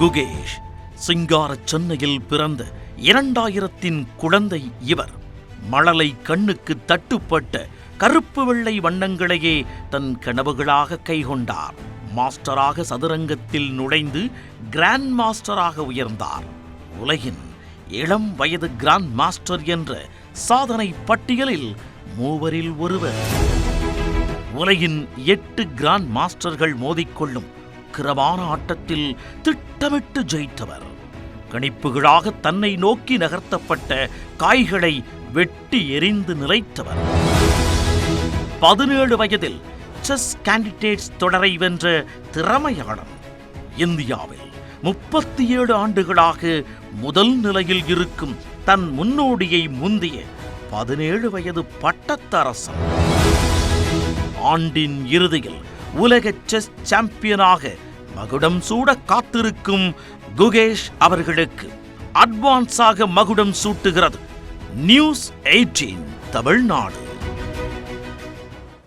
குகேஷ் சிங்கார சென்னையில் பிறந்த 2000 குழந்தை இவர். மழலை கண்ணுக்கு தட்டுப்பட்ட கருப்பு வெள்ளை வண்ணங்களையே தன் கனவுகளாக கைகொண்டார். மாஸ்டராக சதுரங்கத்தில் நுழைந்து கிராண்ட் மாஸ்டராக உயர்ந்தார். உலகின் இளம் வயது கிராண்ட் மாஸ்டர் என்ற சாதனை பட்டியலில் 3 ஒருவர். உலகின் 8 கிராண்ட் மாஸ்டர்கள் மோதிக்கொள்ளும் கிரவான ஆட்டத்தில் திட்டமிட்டு ஜெயித்தவர். கணிப்புகளாக தன்னை நோக்கி நகர்த்தப்பட்ட காய்களை வெட்டி எறிந்து நிலைத்தவர். 17 வயதில் செஸ் கேண்டிடேட்ஸ் தொடரை வென்ற திறமையாளர். இந்தியாவில் 37 ஆண்டுகளாக முதல் நிலையில் இருக்கும் தன் முன்னோடியை முந்திய 17 வயது பட்டத்தரசன். ஆண்டின் இறுதியில் உலக செஸ் சாம்பியனாக மகுடம் சூட காத்திருக்கும் குகேஷ் அவர்களுக்கு அட்வான்ஸாக மகுடம் சூட்டுகிறது நியூஸ் 18 தமிழ்நாடு.